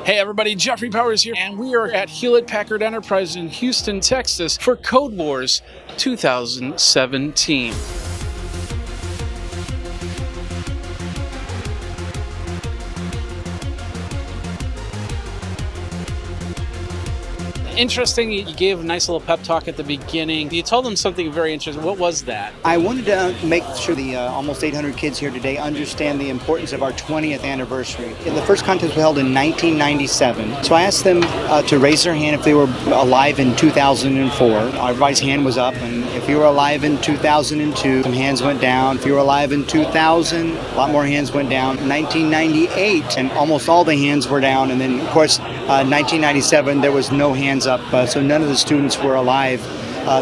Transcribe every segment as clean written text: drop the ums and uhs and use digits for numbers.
Hey everybody, Jeffrey Powers here, and we are at Hewlett-Packard Enterprise in Houston, Texas for CodeWars 2017. Interesting, you gave a nice little pep talk at the beginning. You told them something very interesting. What was that? I wanted to make sure the almost 800 kids here today understand the importance of our 20th anniversary. The first contest was held in 1997. So I asked them to raise their hand if they were alive in 2004. Everybody's hand was up, and if you were alive in 2002, some hands went down. If you were alive in 2000, a lot more hands went down. 1998, and almost all the hands were down. And then, of course, 1997, there was no hands up, so none of the students were alive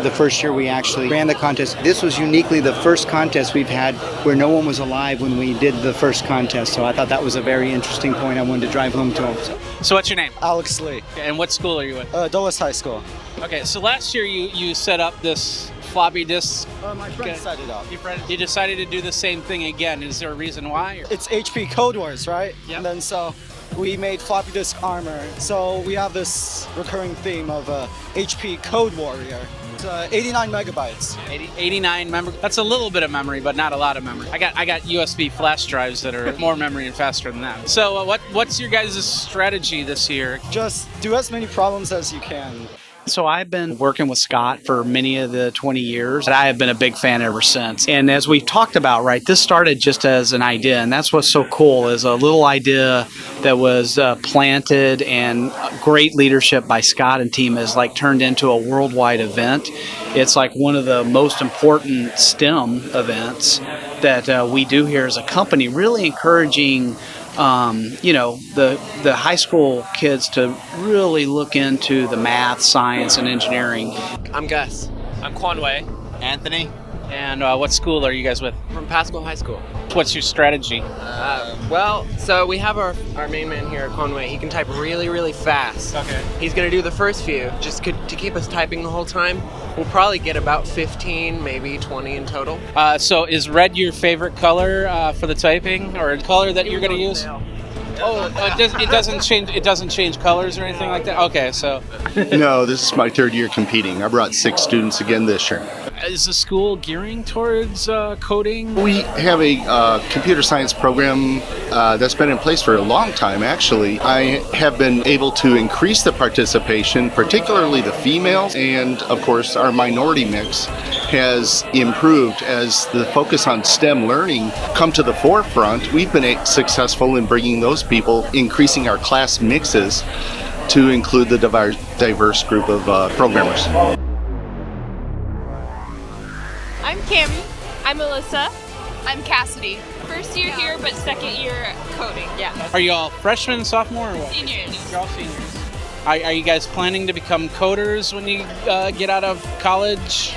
the first year we actually ran the contest. This was uniquely the first contest we've had where no one was alive when we did the first contest, so I thought that was a very interesting point I wanted to drive home to them. So what's your name? Alex Lee. And what school are you in? Dulles High School. Okay, so last year you set up this floppy disk. My friend set it up. You decided to do the same thing again. Is there a reason why? It's HP CodeWars, right? Yeah. And then so we made floppy disk armor. So we have this recurring theme of HP Code Warrior. It's 89 megabytes. 89 memory. That's a little bit of memory, but not a lot of memory. I got USB flash drives that are more memory and faster than that. So what's your guys' strategy this year? Just do as many problems as you can. So I've been working with Scott for many of the 20 years, and I have been a big fan ever since. And as we've talked about, right, this started just as an idea, and that's what's so cool is a little idea that was planted, and great leadership by Scott and team has like turned into a worldwide event. It's like one of the most important STEM events that we do here as a company, really encouraging the high school kids to really look into the math, science, and engineering. I'm Gus. I'm Quanway. Anthony. And what school are you guys with? From Pascal High School. What's your strategy? So we have our main man here at Conway. He can type really, really fast. Okay. He's going to do the first few. Just to keep us typing the whole time, we'll probably get about 15, maybe 20 in total. So is red your favorite color for the typing, or a color that you're going to use? It doesn't change colors or anything like that? Okay, so. No, this is my third year competing. I brought 6 students again this year. Is the school gearing towards coding? We have a computer science program that's been in place for a long time, actually. I have been able to increase the participation, particularly the females, and of course our minority mix has improved as the focus on STEM learning come to the forefront. We've been successful in bringing those people, increasing our class mixes to include the diverse group of programmers. I'm Cammie. I'm Alyssa. I'm Cassidy. First year here, but second year coding. Yeah. Are you all freshmen, sophomore, or what? Seniors. You're all seniors. Are you guys planning to become coders when you get out of college?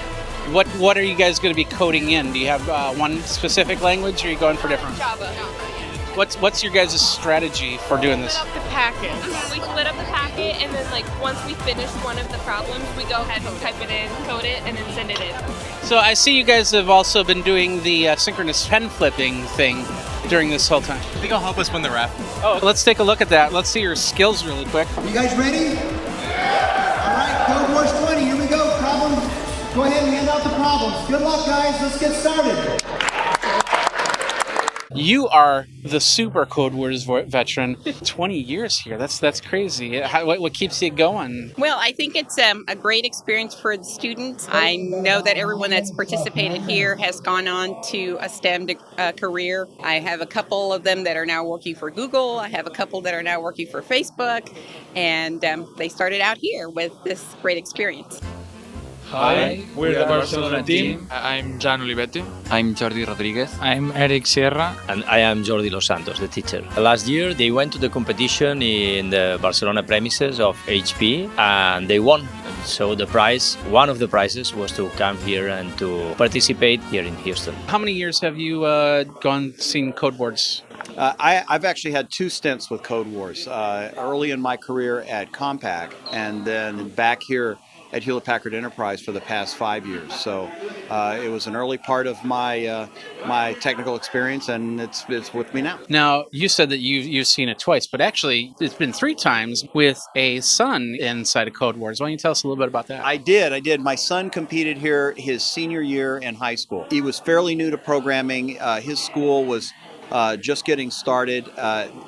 What are you guys going to be coding in? Do you have one specific language, or are you going for different? Java. What's your guys' strategy for doing this? We split up the packet. We split up the packet, and then once we finish one of the problems, we go ahead and type it in, code it, and then send it in. So I see you guys have also been doing the synchronous pen flipping thing during this whole time. I think it'll help us win the raffle. Oh, let's take a look at that. Let's see your skills really quick. You guys ready? All right, Code Wars 20, here we go. Problems. Go ahead and hand out the problems. Good luck, guys. Let's get started. You are the super CodeWars veteran. 20 years here. That's crazy. What keeps you going? Well, I think it's a great experience for the students. I know that everyone that's participated here has gone on to a STEM career. I have a couple of them that are now working for Google. I have a couple that are now working for Facebook. And they started out here with this great experience. Hi, we're the Barcelona team. I'm Jan Olivetti. I'm Jordi Rodriguez. I'm Eric Sierra. And I am Jordi Los Santos, the teacher. Last year, they went to the competition in the Barcelona premises of HPE and they won. So one of the prizes was to come here and to participate here in Houston. How many years have you seen CodeWars? I've actually had 2 stints with CodeWars. Early in my career at Compaq, and then back here at Hewlett Packard Enterprise for the past 5 years. So it was an early part of my my technical experience, and it's with me now. Now, you said that you've seen it twice, but actually it's been 3 times with a son inside of CodeWars. Why don't you tell us a little bit about that? I did. My son competed here his senior year in high school. He was fairly new to programming. His school was just getting started.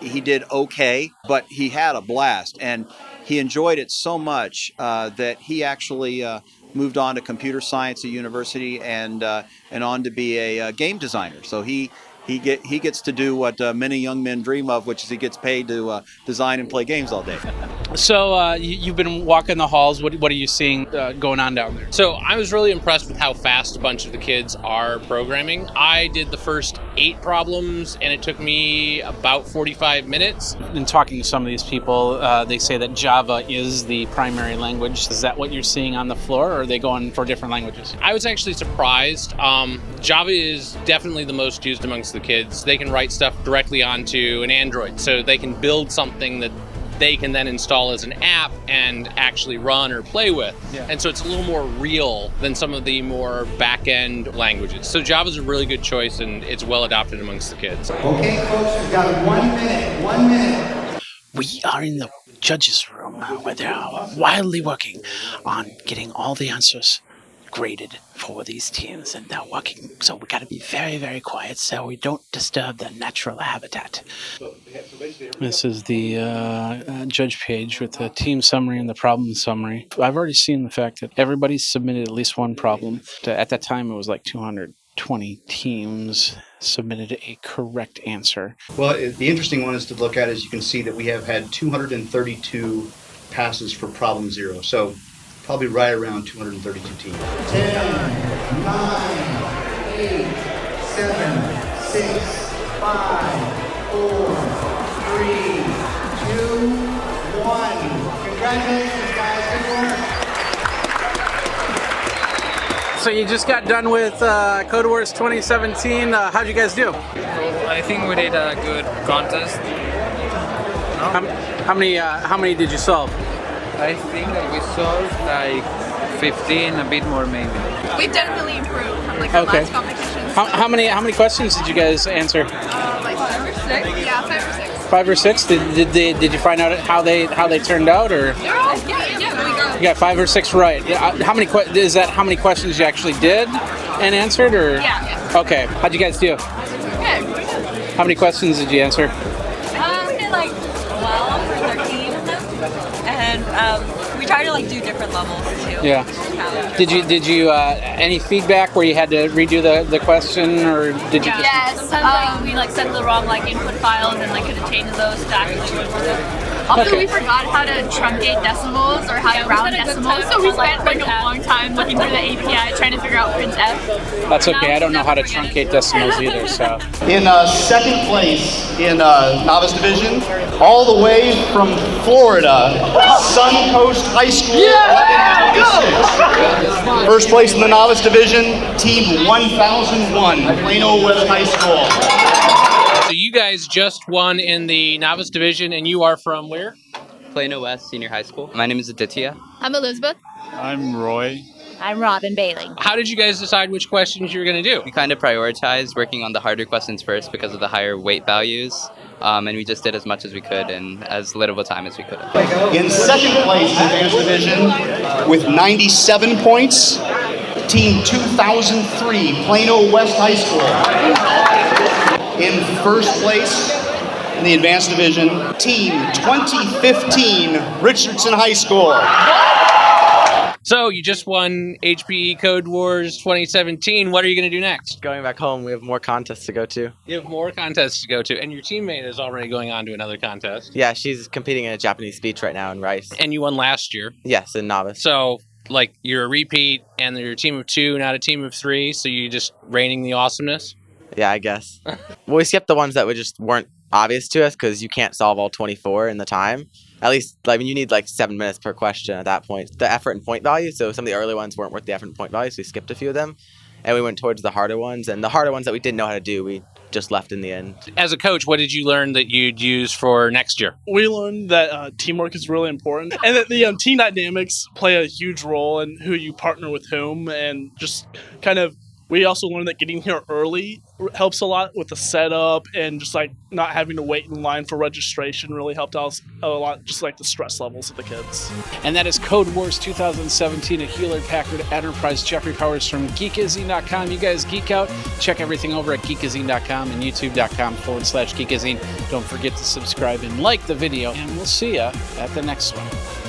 He did okay, but he had a blast, and he enjoyed it so much that he actually moved on to computer science at university and on to be a game designer. So he gets to do what many young men dream of, which is he gets paid to design and play games all day. So you've been walking the halls. What are you seeing going on down there? So I was really impressed with how fast a bunch of the kids are programming. I did the first 8 problems, and it took me about 45 minutes. In talking to some of these people, they say that Java is the primary language. Is that what you're seeing on the floor, or are they going for different languages? I was actually surprised. Java is definitely the most used amongst the kids. They can write stuff directly onto an Android, so they can build something that they can then install as an app and actually run or play with. Yeah. And so it's a little more real than some of the more back-end languages. So Java's a really good choice, and it's well adopted amongst the kids. Okay, folks, we've got 1 minute. 1 minute. We are in the judges' room where they're wildly working on getting all the answers graded for these teams, and they're working, so we got to be very, very quiet so we don't disturb their natural habitat. This is the judge page with the team summary and the problem summary. I've already seen the fact that everybody's submitted at least one problem. At that time, it was like 220 teams submitted a correct answer. Well, the interesting one is to look at, as you can see, that we have had 232 passes for problem 0. So probably right around 232 teams. 10, 9, 8, 7, 6, 5, 4, 3, 2, 1. Congratulations, guys. Good work. So you just got done with CodeWars 2017. How'd you guys do? I think we did a good contest. How many did you solve? I think that we solved like 15, a bit more maybe. We've definitely improved from like our last competitions. How many questions did you guys answer? Like 5 or 6. Yeah, 5 or 6. 5 or 6. Did you find out how they turned out, or? They're all really good. You got 5 or 6 right. How many how many questions you actually did and answered, or? Yeah. Okay. How'd you guys do? Good. How many questions did you answer? We did like 12 or 13 of them, and we tried to like do different levels too. Yeah. Did you any feedback where you had to redo the question, or did you? Yes. Sometimes we like sent the wrong like input files and like could have changed those to actually work with it. Also, we forgot how to truncate decimals or how to round decimals, so we spent like a long time looking through the API trying to figure out printf. That's okay. I don't know how to truncate decimals either. So. In second place in novice division, all the way from Florida, Suncoast High School. Yeah, first place in the novice division, team 1001, Plano West High School. So you guys just won in the novice division, and you are from where? Plano West Senior High School. My name is Aditya. I'm Elizabeth. I'm Roy. I'm Robin Bailey. How did you guys decide which questions you were going to do? We kind of prioritized working on the harder questions first because of the higher weight values. And we just did as much as we could in as little of a time as we could. In second place in advanced division with 97 points, team 2003, Plano West High School. In first place in the advanced division, team 2015, Richardson High School. So you just won HPE CodeWars 2017. What are you going to do next? Going back home, we have more contests to go to. You have more contests to go to, and your teammate is already going on to another contest. Yeah, she's competing in a Japanese speech right now in Rice. And you won last year. Yes, in novice. So, like, you're a repeat, and you're a team of 2, not a team of 3, so you're just reigning the awesomeness? Yeah, I guess. Well, we skipped the ones that just weren't obvious to us because you can't solve all 24 in the time. At least, I mean, you need like 7 minutes per question at that point. The effort and point value, so some of the early ones weren't worth the effort and point value, so we skipped a few of them. And we went towards the harder ones. And the harder ones that we didn't know how to do, we just left in the end. As a coach, what did you learn that you'd use for next year? We learned that teamwork is really important, and that the team dynamics play a huge role in who you partner with whom, and just kind of. We also learned that getting here early helps a lot with the setup, and just like not having to wait in line for registration really helped us a lot, just like the stress levels of the kids. And that is CodeWars 2017, a Hewlett-Packard Enterprise. Jeffrey Powers from Geekazine.com. You guys geek out. Check everything over at Geekazine.com and YouTube.com/Geekazine. Don't forget to subscribe and like the video, and we'll see you at the next one.